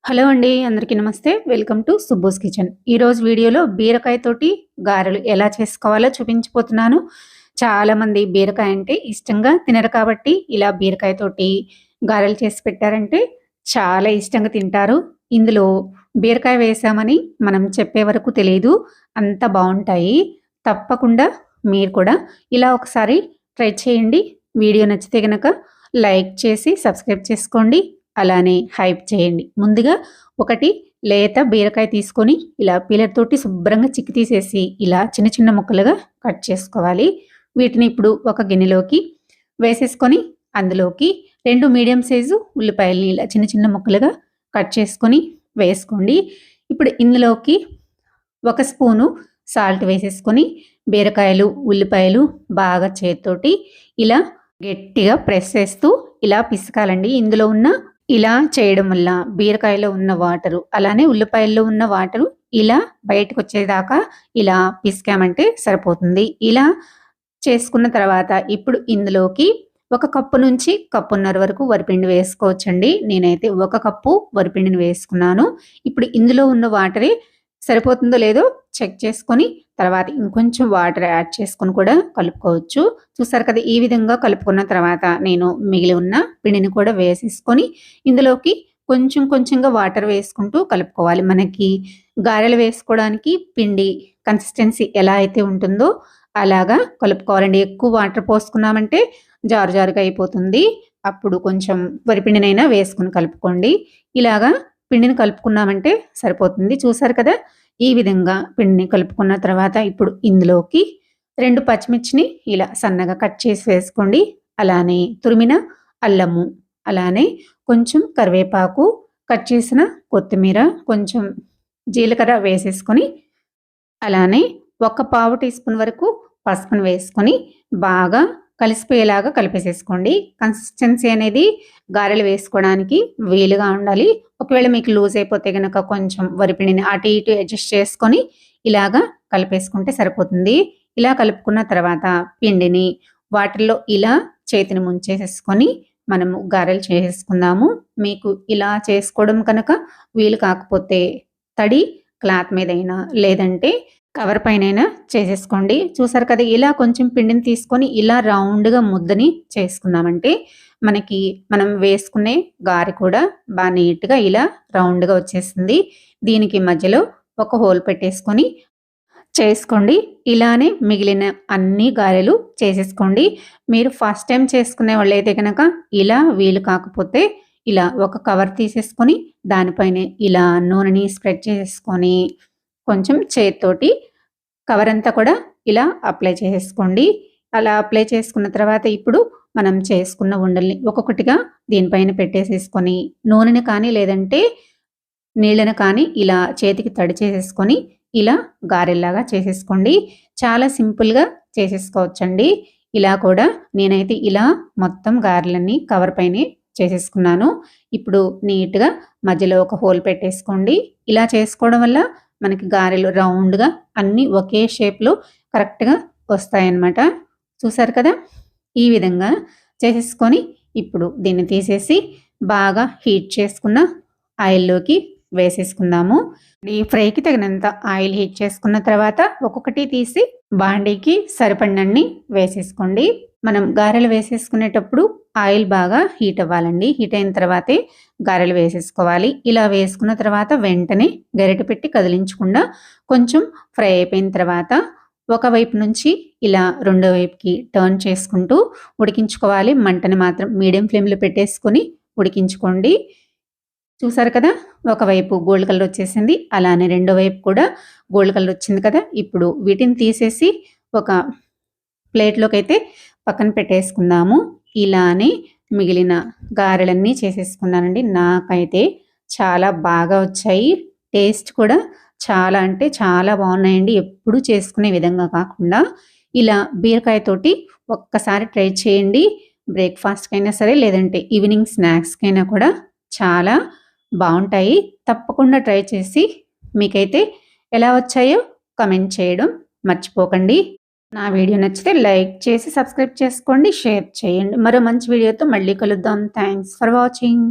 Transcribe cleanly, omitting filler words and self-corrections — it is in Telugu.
హలో అండి. అందరికీ నమస్తే. Welcome to Subbu's kitchen. ఈరోజు వీడియోలో బీరకాయతోటి గారెలు ఎలా చేసుకోవాలో చూపించబోతున్నాను. చాలామంది బీరకాయ అంటే ఇష్టంగా తినరు కాబట్టి ఇలా బీరకాయతోటి గారెలు చేసి పెట్టారంటే చాలా ఇష్టంగా తింటారు. ఇందులో బీరకాయ వేసామని మనం చెప్పే వరకు తెలీదు. అంత బావుంటాయి. తప్పకుండా మీరు కూడా ఇలా ఒకసారి ట్రై చేయండి. వీడియో నచ్చితే గనక లైక్ చేసి సబ్స్క్రైబ్ చేసుకోండి. అలానే హైప్ చేయండి. ముందుగా ఒకటి లేత బీరకాయ తీసుకొని ఇలా పీలర్ తోటి శుభ్రంగా చిక్కి తీసేసి ఇలా చిన్న చిన్న ముక్కలుగా కట్ చేసుకోవాలి. వీటిని ఇప్పుడు ఒక గిన్నెలోకి వేసేసుకొని అందులోకి 2 మీడియం సైజు ఉల్లిపాయల్ని ఇలా చిన్న చిన్న ముక్కలుగా కట్ చేసుకొని వేసుకోండి. ఇప్పుడు ఇందులోకి ఒక స్పూను సాల్ట్ వేసేసుకొని బీరకాయలు, ఉల్లిపాయలు బాగా చేత్తోటి ఇలా గట్టిగా ప్రెస్ చేస్తూ ఇలా పిసకాలండి. ఇందులో ఉన్న ఇలా చేయడం వల్ల బీరకాయలో ఉన్న వాటరు, అలానే ఉల్లిపాయల్లో ఉన్న వాటరు ఇలా బయటకొచ్చేదాకా ఇలా పిసికామంటే సరిపోతుంది. ఇలా చేసుకున్న తర్వాత ఇప్పుడు ఇందులోకి ఒక కప్పు నుంచి కప్పున్నర వరకు వరిపిండి వేసుకోవచ్చండి. నేనైతే ఒక కప్పు వరిపిండిని వేసుకున్నాను. ఇప్పుడు ఇందులో ఉన్న వాటరే సరిపోతుందో లేదో చెక్ చేసుకొని తర్వాత ఇంకొంచెం వాటర్ యాడ్ చేసుకొని కూడా కలుపుకోవచ్చు. చూసారు కదా! ఈ విధంగా కలుపుకున్న తర్వాత నేను మిగిలి ఉన్న పిండిని కూడా వేసేసుకొని ఇందులోకి కొంచెం కొంచెంగా వాటర్ వేసుకుంటూ కలుపుకోవాలి. మనకి గారెలు వేసుకోవడానికి పిండి కన్సిస్టెన్సీ ఎలా అయితే ఉంటుందో అలాగా కలుపుకోవాలండి. ఎక్కువ వాటర్ పోసుకున్నామంటే జారు జారుగా అయిపోతుంది. అప్పుడు కొంచెం వరిపిండినైనా వేసుకొని కలుపుకోండి. ఇలాగా పిండిని కలుపుకున్నామంటే సరిపోతుంది. చూసారు కదా! ఈ విధంగా పిండిని కలుపుకున్న తర్వాత ఇప్పుడు ఇందులోకి 2 పచ్చిమిర్చిని ఇలా సన్నగా కట్ చేసి వేసుకోండి. అలానే తురిమిన అల్లము, అలానే కొంచెం కరివేపాకు, కట్ చేసిన కొత్తిమీర, కొంచెం జీలకర్ర వేసేసుకొని అలానే ఒక పావు టీ స్పూన్ వరకు పసుపును వేసుకొని బాగా కలిసిపోయేలాగా కలిపేసేసుకోండి. కన్సిస్టెన్సీ అనేది గారెలు వేసుకోవడానికి వీలుగా ఉండాలి. ఒకవేళ మీకు లూజ్ అయిపోతే గనక కొంచెం వరిపిండిని అటు ఇటు అడ్జస్ట్ చేసుకొని ఇలాగా కలిపేసుకుంటే సరిపోతుంది. ఇలా కలుపుకున్న తర్వాత పిండిని వాటర్‌లో ఇలా చేతిని ముంచేసేసుకొని మనము గారెలు చేసేసుకుందాము. మీకు ఇలా చేసుకోవడం కనుక వీలు కాకపోతే తడి క్లాత్ మీదైనా లేదంటే కవర్ పైనైనా చేసేసుకోండి. చూసారు కదా! ఇలా కొంచెం పిండిని తీసుకొని ఇలా రౌండ్‌గా ముద్దని చేసుకున్నామంటే మనకి మనం వేసుకునే గారె కూడా నీట్‌గా ఇలా రౌండ్‌గా వచ్చేస్తుంది. దీనికి మధ్యలో ఒక హోల్ పెట్టేసుకొని చేసుకోండి. ఇలానే మిగిలిన అన్ని గారెలు చేసేసుకోండి. మీరు ఫస్ట్ టైమ్ చేసుకునే వాళ్ళైతే గనక ఇలా వీలు కాకపోతే ఇలా ఒక కవర్ తీసేసుకొని దానిపైనే ఇలా నూనెని స్ప్రెడ్ చేసేసుకొని కొంచెం చేత్తోటి కవర్ అంతా కూడా ఇలా అప్లై చేసేసుకోండి. అలా అప్లై చేసుకున్న తర్వాత ఇప్పుడు మనం చేసుకున్న ఉండల్ని ఒక్కొక్కటిగా దీనిపైన పెట్టేసేసుకొని నూనెని కానీ లేదంటే నీళ్ళని కానీ ఇలా చేతికి తడి చేసేసుకొని ఇలా గారెల్లాగా చేసేసుకోండి. చాలా సింపుల్‌గా చేసేసుకోవచ్చండి. ఇలా కూడా నేనైతే ఇలా మొత్తం గారెలన్నీ కవర్ పైనే చేసేసుకున్నాను. ఇప్పుడు నీట్‌గా మధ్యలో ఒక హోల్ పెట్టేసుకోండి. ఇలా చేసుకోవడం వల్ల మనకి గారెలు రౌండ్‌గా అన్నీ ఒకే షేప్‌లో కరెక్ట్‌గా వస్తాయన్నమాట. చూసారు కదా! ఈ విధంగా చేసేసుకొని ఇప్పుడు దీన్ని తీసేసి బాగా హీట్ చేసుకున్న ఆయిల్‌లోకి వేసేసుకుందాము. డీప్ ఫ్రైకి తగినంత ఆయిల్ హీట్ చేసుకున్న తర్వాత ఒక్కొక్కటి తీసి బాండీకి సరిపడినన్ని వేసేసుకోండి. మనం గారెలు వేసేసుకునేటప్పుడు ఆయిల్ బాగా హీట్ అవ్వాలండి. హీట్ అయిన తర్వాతే గారెలు వేసేసుకోవాలి. ఇలా వేసుకున్న తర్వాత వెంటనే గరిటె పెట్టి కదిలించకుండా కొంచెం ఫ్రై అయిపోయిన తర్వాత ఒక వైపు నుంచి ఇలా రెండో వైపుకి టర్న్ చేసుకుంటూ ఉడికించుకోవాలి. మంటని మాత్రం మీడియం ఫ్లేమ్‌లో పెట్టేసుకొని ఉడికించుకోండి. చూసారు కదా! ఒకవైపు గోల్డ్ కలర్ వచ్చేసింది. అలానే రెండో వైపు కూడా గోల్డ్ కలర్ వచ్చింది కదా! ఇప్పుడు వీటిని తీసేసి ఒక ప్లేట్‌లోకైతే పక్కన పెట్టేసుకుందాము. ఇలానే మిగిలిన గారెలన్నీ చేసేసుకున్నానండి. నాకైతే చాలా బాగా వచ్చాయి. టేస్ట్ కూడా చాలా అంటే చాలా బాగున్నాయండి. ఎప్పుడూ చేసుకునే విధంగా కాకుండా ఇలా బీరకాయతోటి ఒక్కసారి ట్రై చేయండి. బ్రేక్‌ఫాస్ట్‌కైనా సరే లేదంటే ఈవినింగ్ స్నాక్స్‌కైనా కూడా చాలా బావుంటాయి. తప్పకుండా ట్రై చేసి మీకైతే ఎలా వచ్చాయో కామెంట్ చేయడం మర్చిపోకండి. నా వీడియో నచ్చితే లైక్ చేసి సబ్స్క్రైబ్ చేసుకోండి. షేర్ చేయండి. మరో మంచి వీడియోతో మళ్ళీ కలుద్దాం. Thanks for watching.